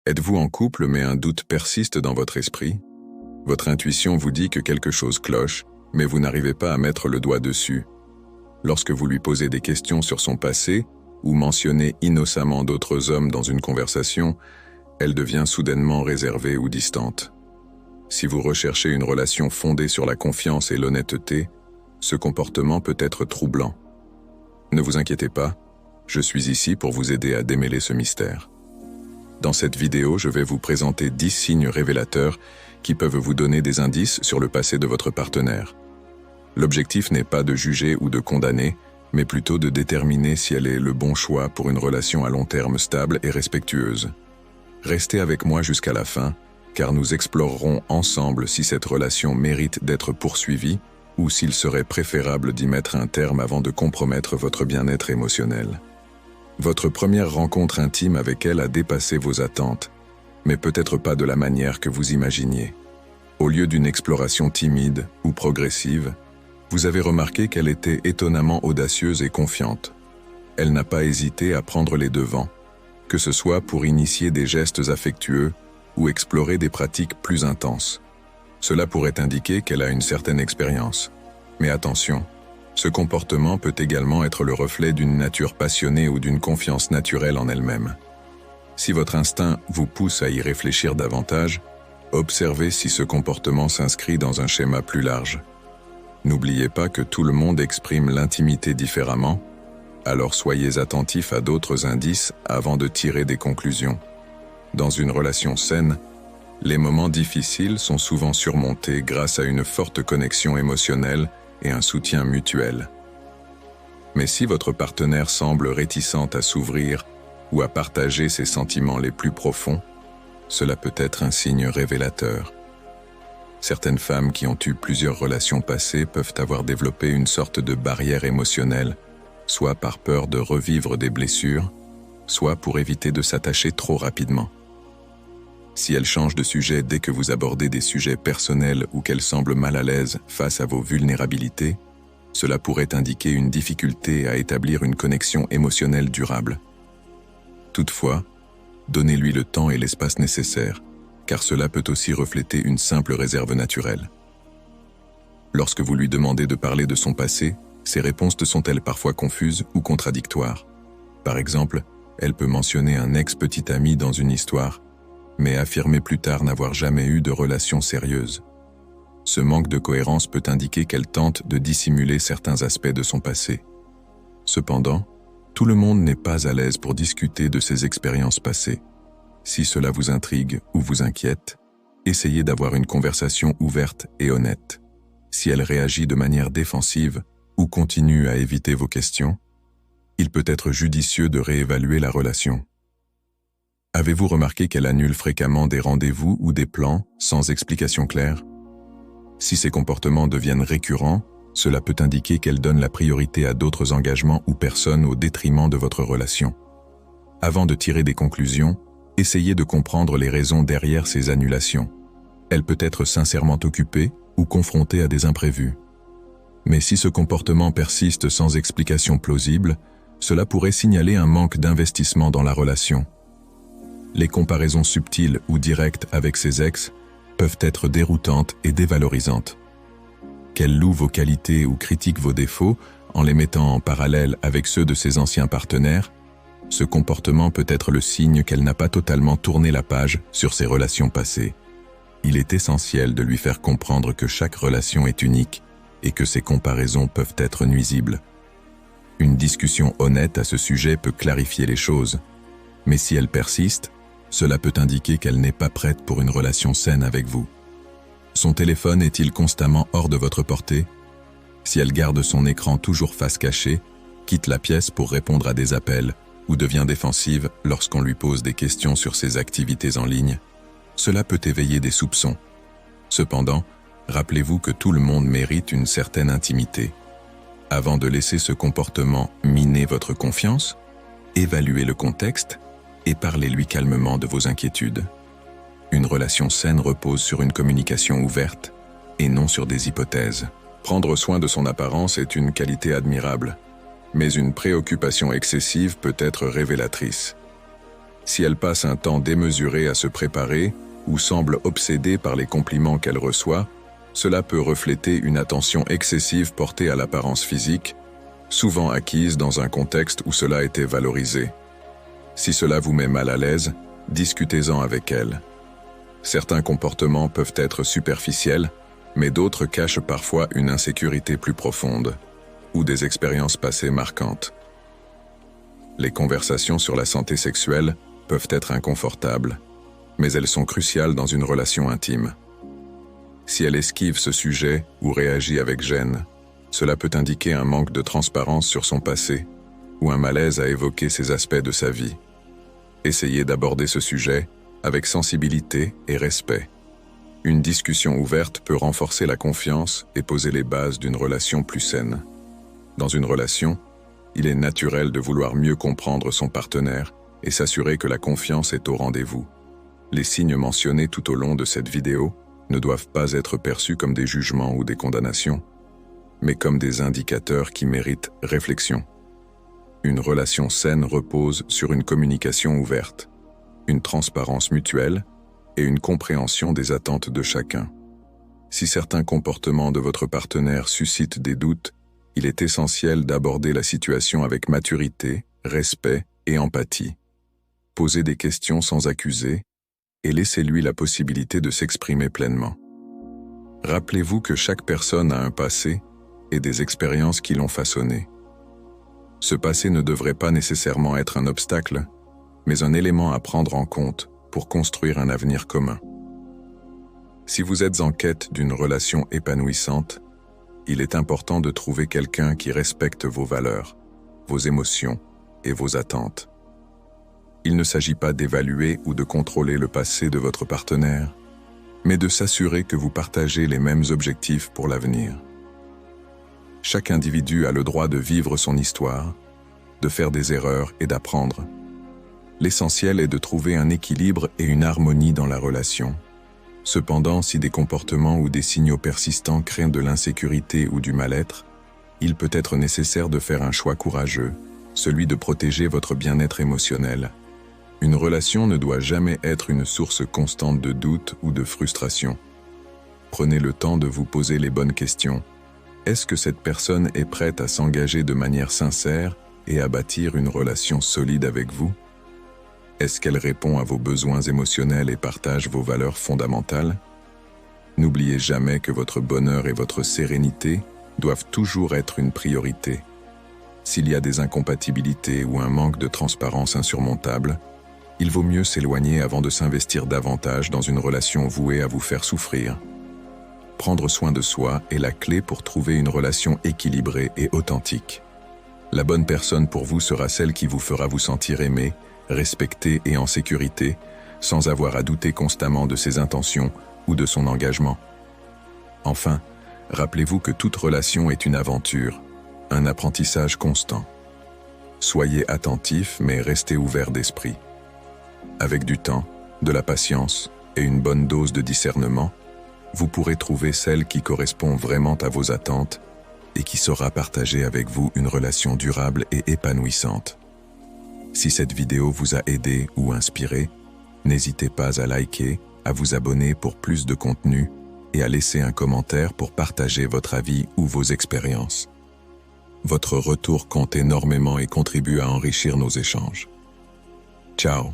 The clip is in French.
Êtes-vous en couple mais un doute persiste dans votre esprit? Votre intuition vous dit que quelque chose cloche, mais vous n'arrivez pas à mettre le doigt dessus. Lorsque vous lui posez des questions sur son passé, ou mentionnez innocemment d'autres hommes dans une conversation, elle devient soudainement réservée ou distante. Si vous recherchez une relation fondée sur la confiance et l'honnêteté, ce comportement peut être troublant. Ne vous inquiétez pas, je suis ici pour vous aider à démêler ce mystère. Dans cette vidéo, je vais vous présenter 10 signes révélateurs qui peuvent vous donner des indices sur le passé de votre partenaire. L'objectif n'est pas de juger ou de condamner, mais plutôt de déterminer si elle est le bon choix pour une relation à long terme stable et respectueuse. Restez avec moi jusqu'à la fin, car nous explorerons ensemble si cette relation mérite d'être poursuivie ou s'il serait préférable d'y mettre un terme avant de compromettre votre bien-être émotionnel. Votre première rencontre intime avec elle a dépassé vos attentes, mais peut-être pas de la manière que vous imaginiez. Au lieu d'une exploration timide ou progressive, vous avez remarqué qu'elle était étonnamment audacieuse et confiante. Elle n'a pas hésité à prendre les devants, que ce soit pour initier des gestes affectueux ou explorer des pratiques plus intenses. Cela pourrait indiquer qu'elle a une certaine expérience. Mais attention, ce comportement peut également être le reflet d'une nature passionnée ou d'une confiance naturelle en elle-même. Si votre instinct vous pousse à y réfléchir davantage, observez si ce comportement s'inscrit dans un schéma plus large. N'oubliez pas que tout le monde exprime l'intimité différemment, alors soyez attentifs à d'autres indices avant de tirer des conclusions. Dans une relation saine, les moments difficiles sont souvent surmontés grâce à une forte connexion émotionnelle et un soutien mutuel. Mais si votre partenaire semble réticente à s'ouvrir ou à partager ses sentiments les plus profonds, cela peut être un signe révélateur. Certaines femmes qui ont eu plusieurs relations passées peuvent avoir développé une sorte de barrière émotionnelle, soit par peur de revivre des blessures, soit pour éviter de s'attacher trop rapidement. Si elles changent de sujet dès que vous abordez des sujets personnels ou qu'elles semblent mal à l'aise face à vos vulnérabilités, cela pourrait indiquer une difficulté à établir une connexion émotionnelle durable. Toutefois, donnez-lui le temps et l'espace nécessaires, car cela peut aussi refléter une simple réserve naturelle. Lorsque vous lui demandez de parler de son passé, ses réponses sont-elles parfois confuses ou contradictoires? Par exemple, elle peut mentionner un ex-petit ami dans une histoire, mais affirmer plus tard n'avoir jamais eu de relation sérieuse. Ce manque de cohérence peut indiquer qu'elle tente de dissimuler certains aspects de son passé. Cependant, tout le monde n'est pas à l'aise pour discuter de ses expériences passées. Si cela vous intrigue ou vous inquiète, essayez d'avoir une conversation ouverte et honnête. Si elle réagit de manière défensive ou continue à éviter vos questions, il peut être judicieux de réévaluer la relation. Avez-vous remarqué qu'elle annule fréquemment des rendez-vous ou des plans sans explication claire? Si ces comportements deviennent récurrents, cela peut indiquer qu'elle donne la priorité à d'autres engagements ou personnes au détriment de votre relation. Avant de tirer des conclusions, essayez de comprendre les raisons derrière ces annulations. Elle peut être sincèrement occupée ou confrontée à des imprévus. Mais si ce comportement persiste sans explication plausible, cela pourrait signaler un manque d'investissement dans la relation. Les comparaisons subtiles ou directes avec ses ex peuvent être déroutantes et dévalorisantes. Qu'elle loue vos qualités ou critique vos défauts en les mettant en parallèle avec ceux de ses anciens partenaires, ce comportement peut être le signe qu'elle n'a pas totalement tourné la page sur ses relations passées. Il est essentiel de lui faire comprendre que chaque relation est unique et que ces comparaisons peuvent être nuisibles. Une discussion honnête à ce sujet peut clarifier les choses, mais si elle persiste, cela peut indiquer qu'elle n'est pas prête pour une relation saine avec vous. Son téléphone est-il constamment hors de votre portée? Si elle garde son écran toujours face cachée, quitte la pièce pour répondre à des appels ou devient défensive lorsqu'on lui pose des questions sur ses activités en ligne, cela peut éveiller des soupçons. Cependant, rappelez-vous que tout le monde mérite une certaine intimité. Avant de laisser ce comportement miner votre confiance, évaluez le contexte et parlez-lui calmement de vos inquiétudes. Une relation saine repose sur une communication ouverte et non sur des hypothèses. Prendre soin de son apparence est une qualité admirable, mais une préoccupation excessive peut être révélatrice. Si elle passe un temps démesuré à se préparer ou semble obsédée par les compliments qu'elle reçoit, cela peut refléter une attention excessive portée à l'apparence physique, souvent acquise dans un contexte où cela était valorisé. Si cela vous met mal à l'aise, discutez-en avec elle. Certains comportements peuvent être superficiels, mais d'autres cachent parfois une insécurité plus profonde ou des expériences passées marquantes. Les conversations sur la santé sexuelle peuvent être inconfortables, mais elles sont cruciales dans une relation intime. Si elle esquive ce sujet ou réagit avec gêne, cela peut indiquer un manque de transparence sur son passé ou un malaise à évoquer ces aspects de sa vie. Essayez d'aborder ce sujet avec sensibilité et respect. Une discussion ouverte peut renforcer la confiance et poser les bases d'une relation plus saine. Dans une relation, il est naturel de vouloir mieux comprendre son partenaire et s'assurer que la confiance est au rendez-vous. Les signes mentionnés tout au long de cette vidéo ne doivent pas être perçus comme des jugements ou des condamnations, mais comme des indicateurs qui méritent réflexion. Une relation saine repose sur une communication ouverte, une transparence mutuelle et une compréhension des attentes de chacun. Si certains comportements de votre partenaire suscitent des doutes, il est essentiel d'aborder la situation avec maturité, respect et empathie. Posez des questions sans accuser et laissez-lui la possibilité de s'exprimer pleinement. Rappelez-vous que chaque personne a un passé et des expériences qui l'ont façonné. Ce passé ne devrait pas nécessairement être un obstacle, mais un élément à prendre en compte pour construire un avenir commun. Si vous êtes en quête d'une relation épanouissante, il est important de trouver quelqu'un qui respecte vos valeurs, vos émotions et vos attentes. Il ne s'agit pas d'évaluer ou de contrôler le passé de votre partenaire, mais de s'assurer que vous partagez les mêmes objectifs pour l'avenir. Chaque individu a le droit de vivre son histoire, de faire des erreurs et d'apprendre. L'essentiel est de trouver un équilibre et une harmonie dans la relation. Cependant, si des comportements ou des signaux persistants créent de l'insécurité ou du mal-être, il peut être nécessaire de faire un choix courageux, celui de protéger votre bien-être émotionnel. Une relation ne doit jamais être une source constante de doute ou de frustration. Prenez le temps de vous poser les bonnes questions. Est-ce que cette personne est prête à s'engager de manière sincère et à bâtir une relation solide avec vous? Est-ce qu'elle répond à vos besoins émotionnels et partage vos valeurs fondamentales? N'oubliez jamais que votre bonheur et votre sérénité doivent toujours être une priorité. S'il y a des incompatibilités ou un manque de transparence insurmontable, il vaut mieux s'éloigner avant de s'investir davantage dans une relation vouée à vous faire souffrir. Prendre soin de soi est la clé pour trouver une relation équilibrée et authentique. La bonne personne pour vous sera celle qui vous fera vous sentir aimé, respecté et en sécurité, sans avoir à douter constamment de ses intentions ou de son engagement. Enfin, rappelez-vous que toute relation est une aventure, un apprentissage constant. Soyez attentif mais restez ouvert d'esprit. Avec du temps, de la patience et une bonne dose de discernement, vous pourrez trouver celle qui correspond vraiment à vos attentes et qui saura partager avec vous une relation durable et épanouissante. Si cette vidéo vous a aidé ou inspiré, n'hésitez pas à liker, à vous abonner pour plus de contenu et à laisser un commentaire pour partager votre avis ou vos expériences. Votre retour compte énormément et contribue à enrichir nos échanges. Ciao!